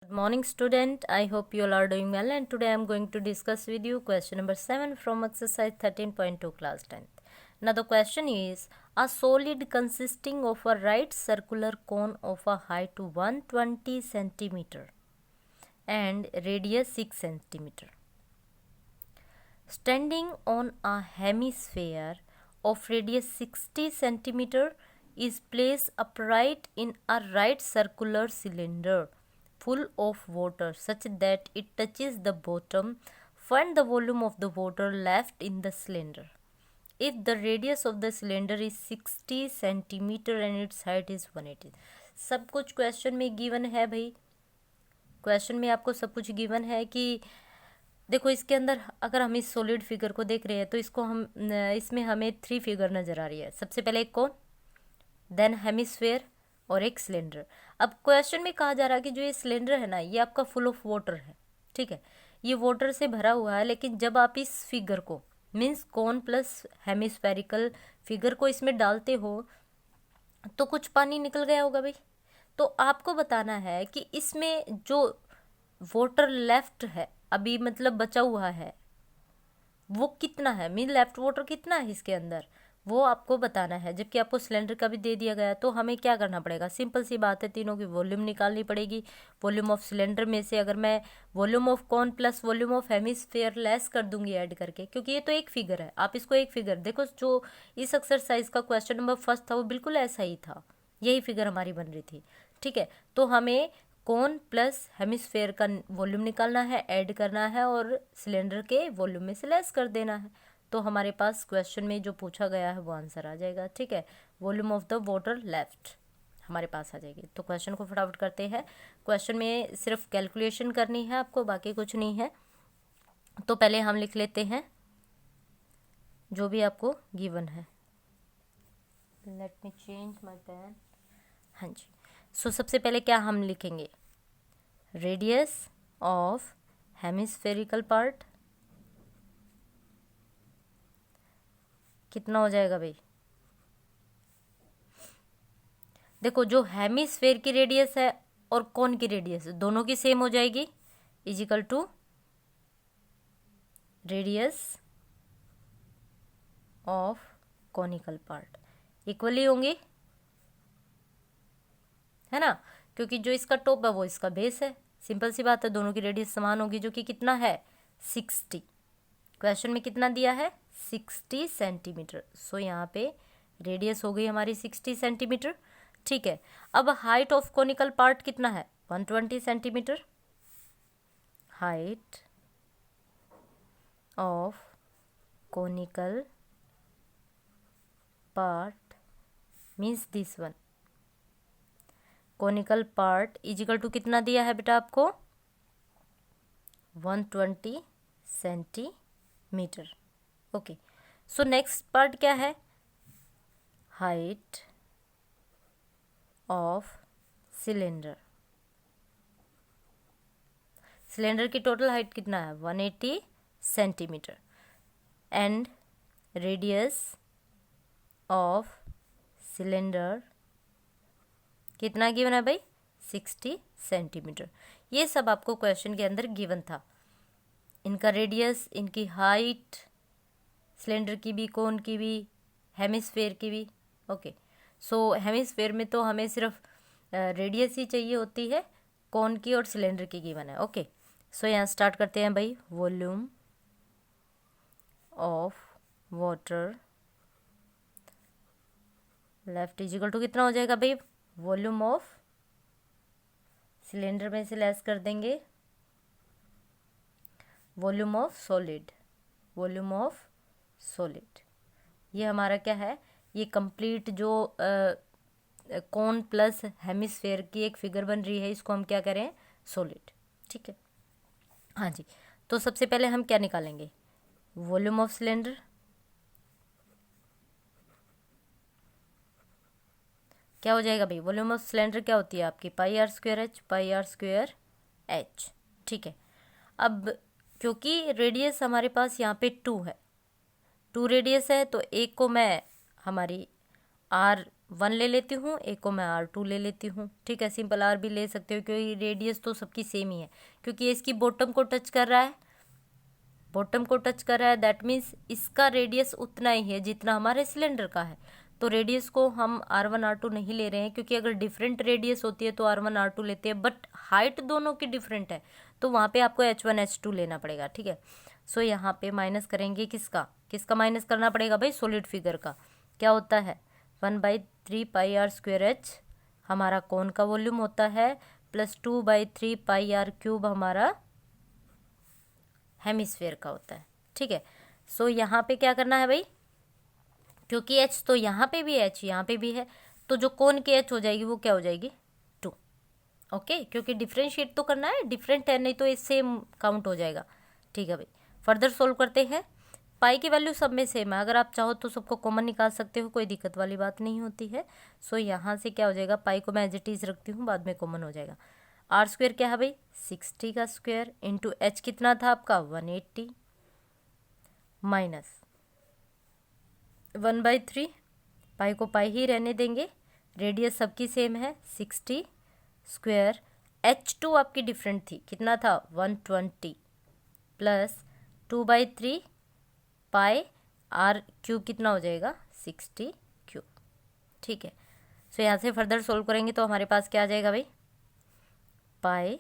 Good morning student, I hope you all are doing well, and today I am going to discuss with you question number 7 from exercise 13.2 class 10th. Now the question is, a solid consisting of a right circular cone of a height 120 centimeter and radius 6 centimeter standing on a hemisphere of radius 60 centimeter is placed upright in a right circular cylinder full of water such that it touches the bottom. Find the volume of the water left in the cylinder if the radius of the cylinder is 60 centimeter and its height is 180. सब कुछ question में given है भाई, question में आपको सब कुछ given है कि देखो इसके अंदर अगर हम इस सॉलिड फिगर को देख रहे हैं तो इसमें हमें 3 फिगर नज़र आ रही है। सबसे पहले एक कौन, देन हेमिस्फेयर और एक सिलेंडर। अब क्वेश्चन में कहा जा रहा है कि जो ये सिलेंडर है ना, ये आपका फुल ऑफ वाटर है, ठीक है, ये वाटर से भरा हुआ है। लेकिन जब आप इस फिगर को मीन्स कौन प्लस हेमिस्फेरिकल फिगर को इसमें डालते हो तो कुछ पानी निकल गया होगा भाई। तो आपको बताना है कि इसमें जो वाटर लेफ्ट है अभी मतलब बचा हुआ है वो कितना है, मीन लेफ्ट वाटर कितना है इसके अंदर, वो आपको बताना है। जबकि आपको सिलेंडर का भी दे दिया गया, तो हमें क्या करना पड़ेगा, सिंपल सी बात है, तीनों की वॉल्यूम निकालनी पड़ेगी। वॉल्यूम ऑफ सिलेंडर में से अगर मैं volume of cone plus volume of hemisphere less कर दूंगी ऐड करके, क्योंकि ये तो एक फिगर है, आप इसको एक फिगर देखो। जो इस एक्सरसाइज का क्वेश्चन नंबर फर्स्ट था वो बिल्कुल ऐसा ही था, यही फिगर हमारी बन रही थी, ठीक है। तो हमें कौन प्लस हेमिस्फेयर का वॉल्यूम निकालना है, ऐड करना है और सिलेंडर के वॉल्यूम में से लेस कर देना है। तो हमारे पास क्वेश्चन में जो पूछा गया है वो आंसर आ जाएगा, ठीक है। Volume of the water left हमारे पास आ जाएगी। तो क्वेश्चन को फटाफट करते हैं। क्वेश्चन में सिर्फ कैलकुलेशन करनी है आपको, बाकी कुछ नहीं है। तो पहले हम लिख लेते हैं जो भी आपको गिवन है। Let me change my pen. हाँ जी, सो सबसे पहले क्या हम लिखेंगे, रेडियस ऑफ हेमिस्फेरिकल पार्ट कितना हो जाएगा भाई। देखो जो हेमिस्फेयर की रेडियस है और कौन की रेडियस है दोनों की सेम हो जाएगी, equal to radius of conical part equally होंगी, है ना, क्योंकि जो इसका टॉप है वो इसका बेस है। सिंपल सी बात है, दोनों की रेडियस समान होगी, जो कि कितना है 60। क्वेश्चन में कितना दिया है 60 सेंटीमीटर। सो यहाँ पे रेडियस हो गई हमारी 60 सेंटीमीटर, ठीक है। अब हाइट ऑफ कॉनिकल पार्ट कितना है 120 centimetre. Height of conical part means this one, conical part equal to कितना दिया है बेटा आपको 120 centimetre. Okay, so next part क्या है, हाइट ऑफ सिलेंडर। सिलेंडर की टोटल हाइट कितना है 180 centimetre and radius of cylinder कितना गिवन है भाई 60 सेंटीमीटर। ये सब आपको क्वेश्चन के अंदर गिवन था, इनका रेडियस, इनकी हाइट, सिलेंडर की भी, कोन की भी, हेमिस्फेयर की भी। ओके, सो हेमिस्फेयर में तो हमें सिर्फ रेडियस ही चाहिए होती है, कोन की और सिलेंडर की गिवन है। ओके, सो यहाँ स्टार्ट करते हैं भाई। Volume of water left equal to कितना हो जाएगा भाई, वॉल्यूम ऑफ सिलेंडर में से लेस कर देंगे volume of solid, volume of solid. ये हमारा क्या है, ये कंप्लीट जो कोन प्लस हेमिस्फेयर की एक फिगर बन रही है, इसको हम क्या करें सॉलिड, ठीक है। हाँ जी, तो सबसे पहले हम क्या निकालेंगे, वॉल्यूम ऑफ सिलेंडर। क्या हो जाएगा भाई, वॉल्यूम ऑफ सिलेंडर क्या होती है आपकी pi r square h, pi r square h, ठीक है। अब क्योंकि रेडियस हमारे पास यहाँ पे 2 है, 2 रेडियस है, तो एक को मैं हमारी आर 1 ले लेती हूँ, एक को मैं R2 ले लेती हूँ। ठीक है, सिंपल R भी ले सकते हो क्योंकि रेडियस तो सबकी सेम ही है, क्योंकि ये इसकी बॉटम को टच कर रहा है, बॉटम को टच कर रहा है, दैट मीन्स इसका रेडियस उतना ही है जितना हमारे सिलेंडर का है। तो रेडियस को हम R1 R2 नहीं ले रहे हैं, क्योंकि अगर डिफरेंट रेडियस होती है तो R1 R2 लेते हैं, बट हाइट दोनों की डिफरेंट है तो वहाँ पे आपको H1 H2 लेना पड़ेगा। ठीक है, सो यहाँ पे माइनस करेंगे किसका, किसका माइनस करना पड़ेगा भाई, सॉलिड फिगर का। क्या होता है 1/3 पाई आर स्क्वेयर एच हमारा कोन का वॉल्यूम होता है, प्लस 2/3 पाई आर क्यूब हमारा हेमिस्फेयर का होता है। ठीक है, सो यहाँ पे क्या करना है भाई, क्योंकि एच तो यहाँ पे भी है, एच यहाँ पे भी है, तो जो कोन की एच हो जाएगी वो क्या हो जाएगी 2। ओके, क्योंकि डिफ्रेंशिएट तो करना है, डिफरेंट है, नहीं तो इससे काउंट हो जाएगा। ठीक है भाई, फर्दर सोल्व करते हैं। पाई की वैल्यू सब में सेम है, अगर आप चाहो तो सबको कॉमन निकाल सकते हो, कोई दिक्कत वाली बात नहीं होती है। सो यहाँ से क्या हो जाएगा, पाई को मैं एज इट इज रखती हूँ, बाद में कॉमन हो जाएगा। आर स्क्वेयर क्या है भाई 60 का स्क्वेयर इंटू एच कितना था आपका 180 माइनस 1/3, पाई को पाई ही रहने देंगे, रेडियस सबकी सेम है 60 स्क्वेयर, H2 आपकी डिफरेंट थी, कितना था 120 प्लस 2/3 पाई आर क्यूब कितना हो जाएगा 60 क्यूब। ठीक है, सो यहाँ से फर्दर सोल्व करेंगे तो हमारे पास क्या आ जाएगा भाई पाई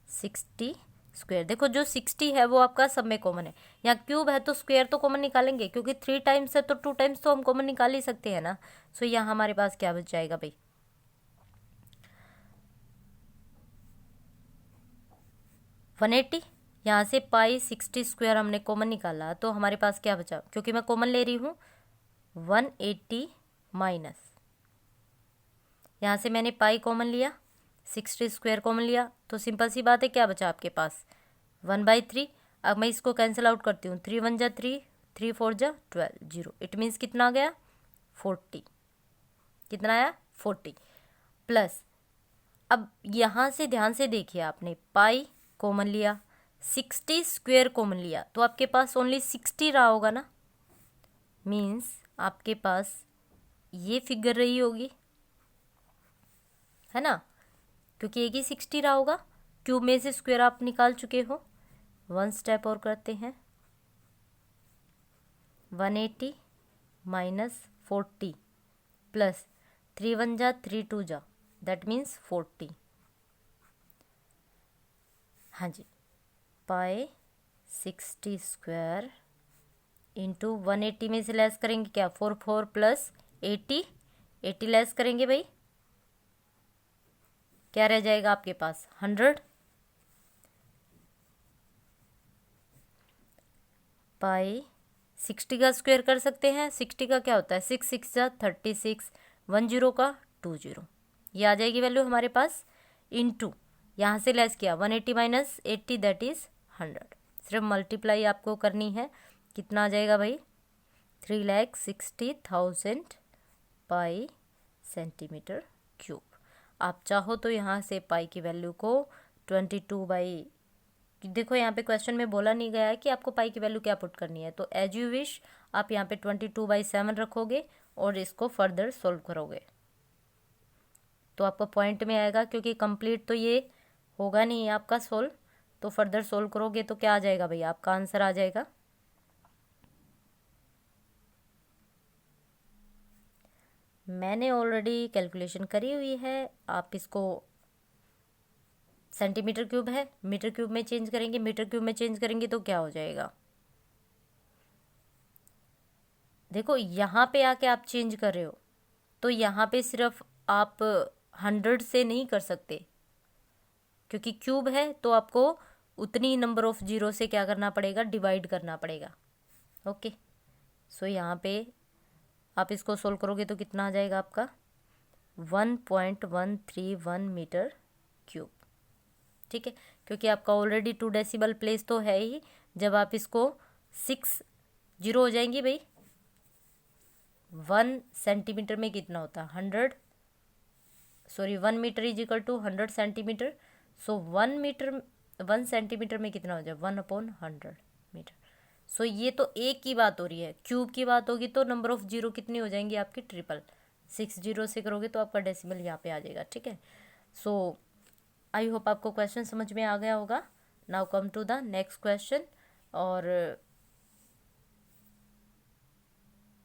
60 स्क्वेयर। देखो जो 60 है वो आपका सब में कॉमन है, यहाँ क्यूब है तो स्क्वेयर तो कॉमन निकालेंगे, क्योंकि 3 टाइम्स है तो 2 टाइम्स तो हम कॉमन निकाल ही सकते हैं ना। सो यहाँ हमारे पास क्या बच जाएगा भाई 180, यहाँ से पाई 60 स्क्वेयर हमने कॉमन निकाला तो हमारे पास क्या बचा, क्योंकि मैं कॉमन ले रही हूँ 180 माइनस, यहाँ से मैंने पाई कॉमन लिया 60 स्क्वेयर कॉमन लिया, तो सिंपल सी बात है क्या बचा आपके पास 1/3। अब मैं इसको कैंसिल आउट करती हूँ, 3 1 जा 3, 3 4 जा 12, 0, इट मीन्स कितना आ गया 40, कितना आया 40 प्लस। अब यहाँ से ध्यान से देखिए, आपने पाई कॉमन लिया 60 स्क्वेयर कॉमन लिया, तो आपके पास ओनली 60 रहा होगा ना, मीन्स आपके पास ये फिगर रही होगी, है ना, क्योंकि एक ही 60 रहा होगा, क्यूब में से स्क्वायर आप निकाल चुके हो। 1 स्टेप और करते हैं, 180 माइनस 40 प्लस 3 1 जा 3 2 जा, दैट मीन्स 40। हाँ जी, पाई 60 स्क्वायर इंटू 180 में से लेस करेंगे क्या 4 4 प्लस 80, 80 लेस करेंगे भाई क्या रह जाएगा आपके पास 100, पाई 60 का स्क्वायर कर सकते हैं, 60 का क्या होता है 6 6 जा 36, 10 का 20, ये आ जाएगी वैल्यू हमारे पास, इंटू यहाँ से लेस किया 180 माइनस 80 दैट इज़ 100, सिर्फ मल्टीप्लाई आपको करनी है, कितना आ जाएगा भाई 3,60,000 पाई सेंटीमीटर क्यूब। आप चाहो तो यहाँ से पाई की वैल्यू को 22 बाई, देखो यहाँ पे क्वेश्चन में बोला नहीं गया है कि आपको पाई की वैल्यू क्या पुट करनी है, तो एज यू विश आप यहाँ पे 22/7 रखोगे और इसको फर्दर सोल्व करोगे तो आपको पॉइंट में आएगा, क्योंकि कंप्लीट तो ये होगा नहीं आपका सोल्व, तो फर्दर सोल्व करोगे तो क्या आ जाएगा भाई आपका आंसर आ जाएगा मैंने ऑलरेडी कैलकुलेशन करी हुई है, आप इसको सेंटीमीटर क्यूब है मीटर क्यूब में चेंज करेंगे, मीटर क्यूब में चेंज करेंगे तो क्या हो जाएगा, देखो यहाँ पे आके आप चेंज कर रहे हो तो यहाँ पे सिर्फ आप 100 से नहीं कर सकते, क्योंकि क्यूब है तो आपको उतनी नंबर ऑफ जीरो से क्या करना पड़ेगा डिवाइड करना पड़ेगा। ओके, सो यहाँ पे आप इसको सोल्व करोगे तो कितना आ जाएगा आपका 1.131 मीटर क्यूब। ठीक है, क्योंकि आपका ऑलरेडी 2 डेसिबल प्लेस तो है ही, जब आप इसको 6 जीरो हो जाएंगी भाई 1 सेंटीमीटर में कितना होता है 100, sorry 1 metre is equal to 100 centimetre, so 1 centimetre में कितना हो जाए 1/100 मीटर। सो ये तो एक की बात हो रही है, क्यूब की बात होगी तो नंबर ऑफ जीरो कितनी हो जाएंगी आपकी ट्रिपल, 60 से करोगे तो आपका डेसिमल यहाँ पे आ जाएगा, ठीक है। सो आई होप आपको क्वेश्चन समझ में आ गया होगा। Now come to the next question. और